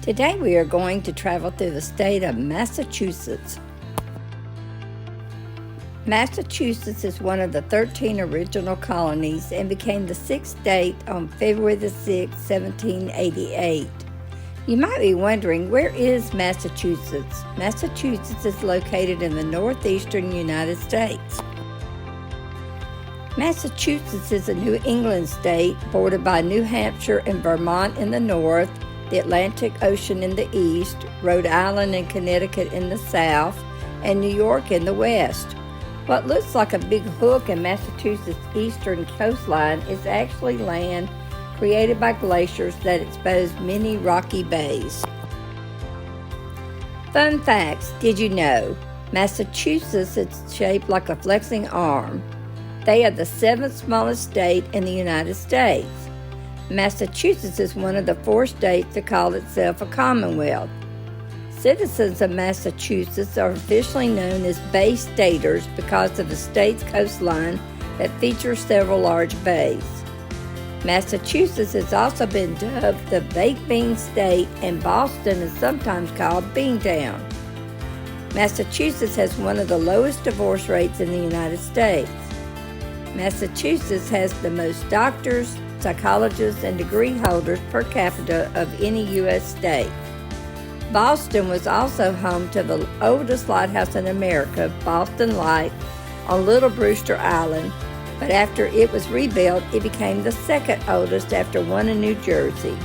Today we are going to travel through the state of Massachusetts. Massachusetts is one of the 13 original colonies and became the 6th state on February the 6th, 1788. You might be wondering, where is Massachusetts? Massachusetts is located in the northeastern United States. Massachusetts is a New England state bordered by New Hampshire and Vermont in the north, the Atlantic Ocean in the east, Rhode Island and Connecticut in the south, and New York in the west. What looks like a big hook in Massachusetts' eastern coastline is actually land created by glaciers that expose many rocky bays. Fun facts: did you know Massachusetts is shaped like a flexing arm? They are the 7th smallest state in the United States. Massachusetts is one of the 4 states to call itself a Commonwealth. Citizens of Massachusetts are officially known as Bay Staters because of the state's coastline that features several large bays. Massachusetts has also been dubbed the Baked Bean State, and Boston is sometimes called Beantown. Massachusetts has one of the lowest divorce rates in the United States. Massachusetts has the most doctors, psychologists, and degree holders per capita of any U.S. state. Boston was also home to the oldest lighthouse in America, Boston Light, on Little Brewster Island, but after it was rebuilt, it became the 2nd oldest after one in New Jersey.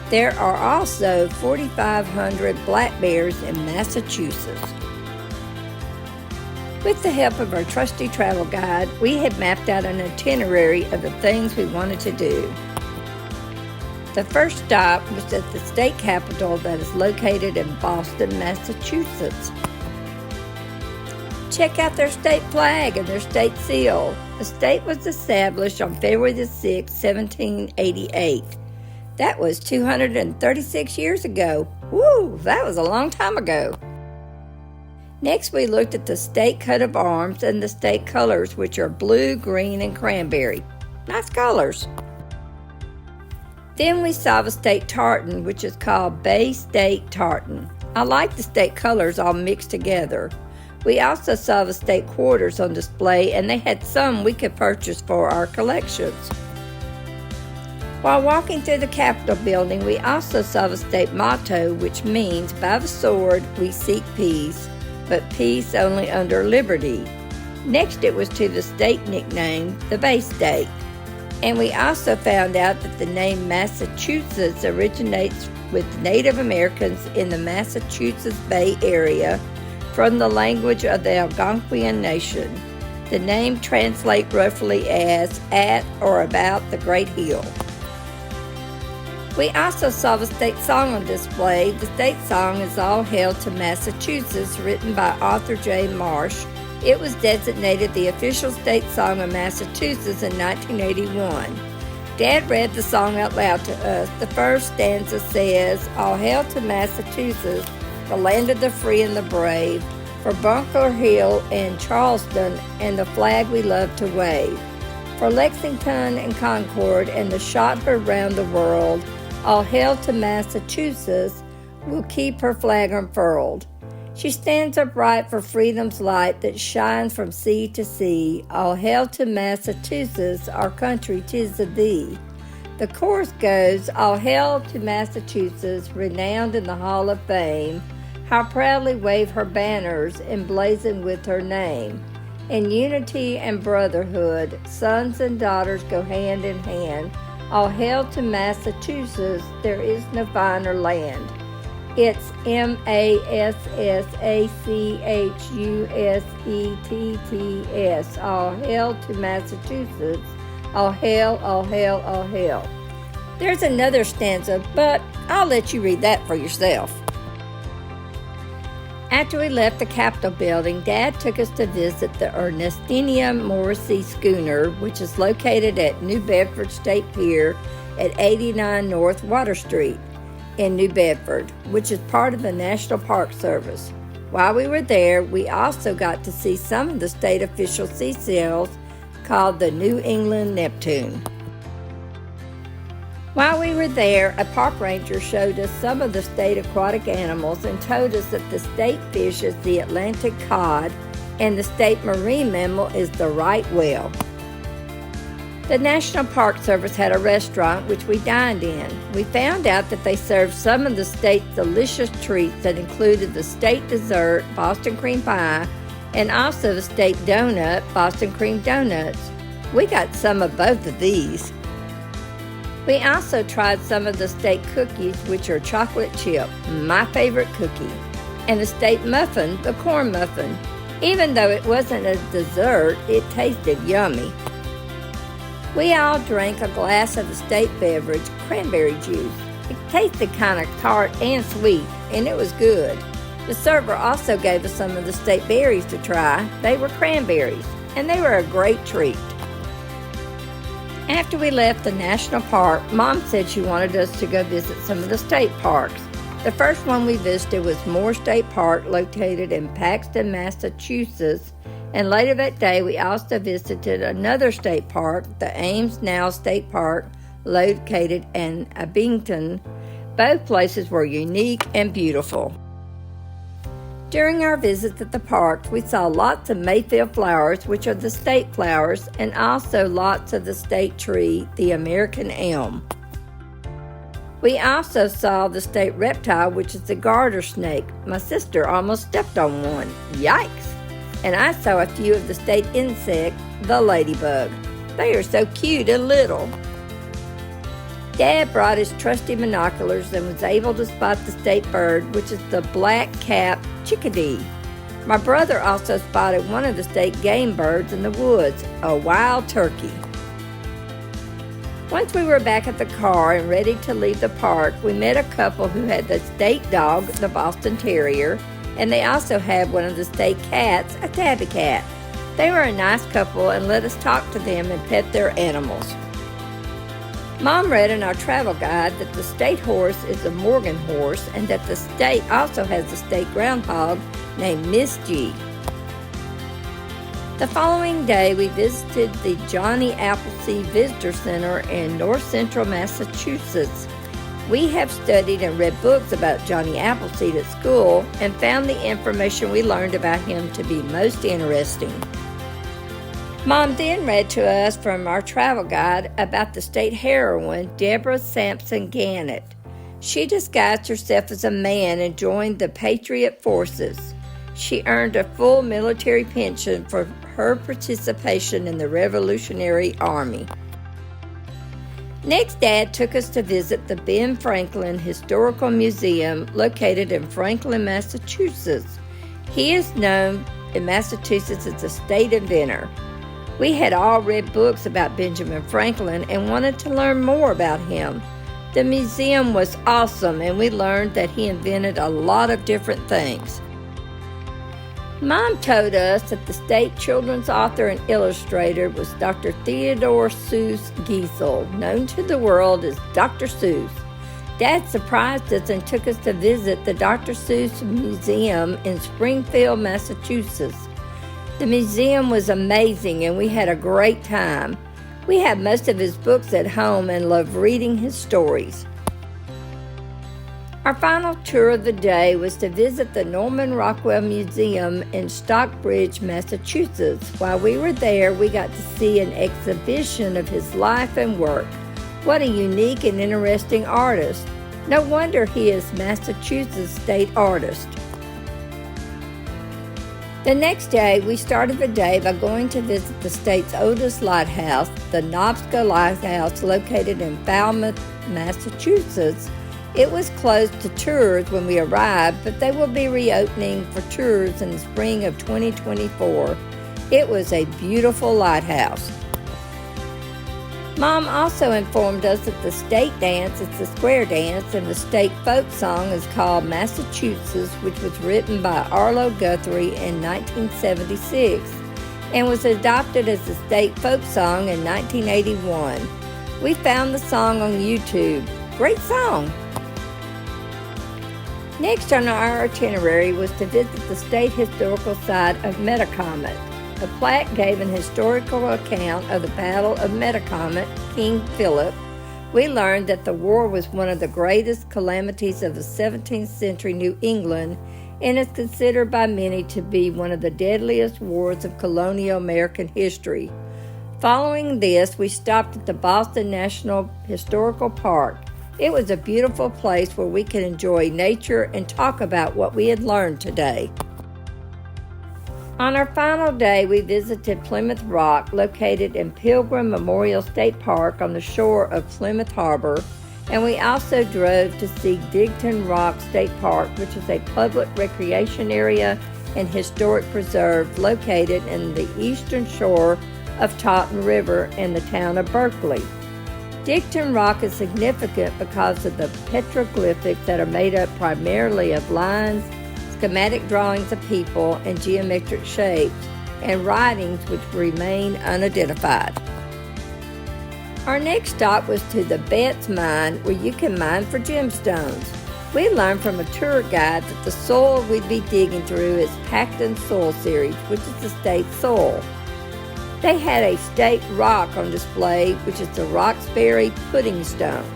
There are also 4,500 black bears in Massachusetts. With the help of our trusty travel guide, we had mapped out an itinerary of the things we wanted to do. The first stop was at the state capitol that is located in Boston, Massachusetts. Check out their state flag and their state seal. The state was established on February the 6th, 1788. That was 236 years ago. Woo, that was a long time ago. Next, we looked at the state coat of arms and the state colors, which are blue, green, and cranberry. Nice colors. Then we saw the state tartan, which is called Bay State Tartan. I like the state colors all mixed together. We also saw the state quarters on display, and they had some we could purchase for our collections. While walking through the Capitol building, we also saw the state motto, which means, "By the sword we seek peace, but peace only under liberty." Next, it was to the state nickname, the Bay State. And we also found out that the name Massachusetts originates with Native Americans in the Massachusetts Bay Area from the language of the Algonquian Nation. The name translates roughly as "at or about the Great Hill." We also saw the state song on display. The state song is All Hail to Massachusetts, written by Arthur J. Marsh. It was designated the official state song of Massachusetts in 1981. Dad read the song out loud to us. The first stanza says, "All hail to Massachusetts, the land of the free and the brave, for Bunker Hill and Charleston and the flag we love to wave. For Lexington and Concord and the shot heard round the world, all hail to Massachusetts, will keep her flag unfurled. She stands upright for freedom's light that shines from sea to sea. All hail to Massachusetts, our country 'tis of thee." The chorus goes, "All hail to Massachusetts, renowned in the Hall of Fame. How proudly wave her banners, emblazoned with her name. In unity and brotherhood, sons and daughters go hand in hand. All hail to Massachusetts, there is no finer land." It's Massachussetts. All hail to Massachusetts. All hail, all hail, all hail. There's another stanza, but I'll let you read that for yourself. After we left the Capitol building, Dad took us to visit the Ernestina Morrissey schooner, which is located at New Bedford State Pier at 89 North Water Street in New Bedford, which is part of the National Park Service. While we were there, we also got to see some of the state official seasails called the New England Neptune. While we were there, a park ranger showed us some of the state aquatic animals and told us that the state fish is the Atlantic cod and the state marine mammal is the right whale. The National Park Service had a restaurant which we dined in. We found out that they served some of the state's delicious treats that included the state dessert, Boston cream pie, and also the state donut, Boston cream donuts. We got some of both of these. We also tried some of the state cookies, which are chocolate chip, my favorite cookie, and the state muffin, the corn muffin. Even though it wasn't a dessert, it tasted yummy. We all drank a glass of the state beverage, cranberry juice. It tasted kind of tart and sweet, and it was good. The server also gave us some of the state berries to try. They were cranberries, and they were a great treat. After we left the national park, Mom said she wanted us to go visit some of the state parks. The first one we visited was Moore State Park, located in Paxton, Massachusetts, and later that day we also visited another state park, the Ames Now State Park, located in Abington. Both places were unique and beautiful. During our visits at the parks, we saw lots of Mayfield flowers, which are the state flowers, and also lots of the state tree, the American elm. We also saw the state reptile, which is the garter snake. My sister almost stepped on one. Yikes! And I saw a few of the state insect, the ladybug. They are so cute and little. Dad brought his trusty binoculars and was able to spot the state bird, which is the black-capped chickadee. My brother also spotted one of the state game birds in the woods, a wild turkey. Once we were back at the car and ready to leave the park, we met a couple who had the state dog, the Boston Terrier, and they also had one of the state cats, a tabby cat. They were a nice couple and let us talk to them and pet their animals. Mom read in our travel guide that the state horse is a Morgan horse and that the state also has a state groundhog named Miss G. The following day, we visited the Johnny Appleseed Visitor Center in north central Massachusetts. We have studied and read books about Johnny Appleseed at school and found the information we learned about him to be most interesting. Mom then read to us from our travel guide about the state heroine, Deborah Sampson Gannett. She disguised herself as a man and joined the Patriot Forces. She earned a full military pension for her participation in the Revolutionary Army. Next, Dad took us to visit the Ben Franklin Historical Museum located in Franklin, Massachusetts. He is known in Massachusetts as a state inventor. We had all read books about Benjamin Franklin and wanted to learn more about him. The museum was awesome, and we learned that he invented a lot of different things. Mom told us that the state children's author and illustrator was Dr. Theodore Seuss Geisel, known to the world as Dr. Seuss. Dad surprised us and took us to visit the Dr. Seuss Museum in Springfield, Massachusetts. The museum was amazing and we had a great time. We have most of his books at home and love reading his stories. Our final tour of the day was to visit the Norman Rockwell Museum in Stockbridge, Massachusetts. While we were there, we got to see an exhibition of his life and work. What a unique and interesting artist. No wonder he is Massachusetts' state artist. The next day, we started the day by going to visit the state's oldest lighthouse, the Nobsco Lighthouse, located in Falmouth, Massachusetts. It was closed to tours when we arrived, but they will be reopening for tours in the spring of 2024. It was a beautiful lighthouse. Mom also informed us that the state dance is the square dance and the state folk song is called Massachusetts, which was written by Arlo Guthrie in 1976 and was adopted as the state folk song in 1981. We found the song on YouTube. Great song! Next on our itinerary was to visit the state historical site of Metacomet. The plaque gave an historical account of the Battle of Metacomet, King Philip, We learned that the war was one of the greatest calamities of the 17th century New England and is considered by many to be one of the deadliest wars of colonial American history. Following this, we stopped at the Boston National Historical Park. It was a beautiful place where we could enjoy nature and talk about what we had learned today. On our final day, we visited Plymouth Rock, located in Pilgrim Memorial State Park on the shore of Plymouth Harbor, and we also drove to see Digton Rock State Park, which is a public recreation area and historic preserve located in the eastern shore of Totten River in the town of Berkeley. Digton Rock is significant because of the petroglyphics that are made up primarily of lines, schematic drawings of people, and geometric shapes, and writings which remain unidentified. Our next stop was to the Betts Mine, where you can mine for gemstones. We learned from a tour guide that the soil we'd be digging through is Pacton Soil Series, which is the state soil. They had a state rock on display, which is the Roxbury Pudding Stone.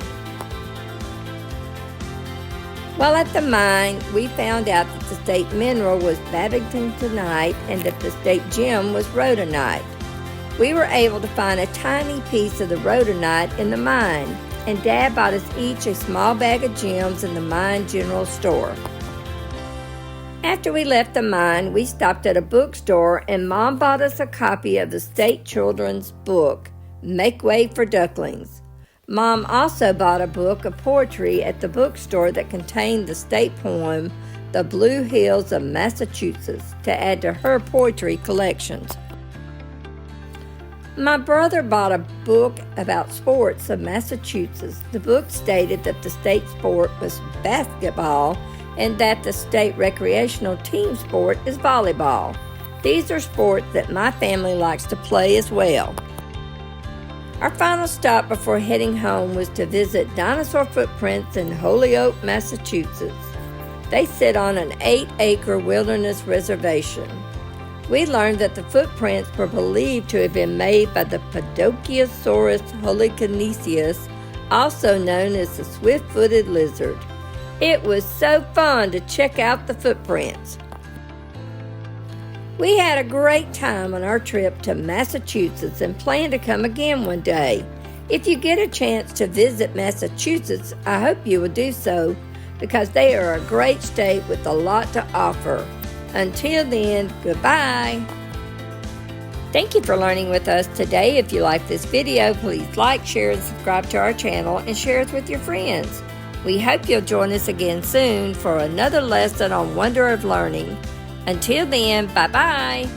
While at the mine, we found out that the state mineral was Babingtonite and that the state gem was rhodonite. We were able to find a tiny piece of the rhodonite in the mine, and Dad bought us each a small bag of gems in the mine general store. After we left the mine, we stopped at a bookstore and Mom bought us a copy of the state children's book, Make Way for Ducklings. Mom also bought a book of poetry at the bookstore that contained the state poem, The Blue Hills of Massachusetts, to add to her poetry collections. My brother bought a book about sports of Massachusetts. The book stated that the state sport was basketball and that the state recreational team sport is volleyball. These are sports that my family likes to play as well. Our final stop before heading home was to visit dinosaur footprints in Holyoke, Massachusetts. They sit on an 8-acre wilderness reservation. We learned that the footprints were believed to have been made by the Podokesaurus holokinesius, also known as the swift-footed lizard. It was so fun to check out the footprints. We had a great time on our trip to Massachusetts and plan to come again one day. If you get a chance to visit Massachusetts, I hope you will do so because they are a great state with a lot to offer. Until then, goodbye. Thank you for learning with us today. If you like this video, please like, share, and subscribe to our channel and share it with your friends. We hope you'll join us again soon for another lesson on Wonder of Learning. Until then, bye-bye.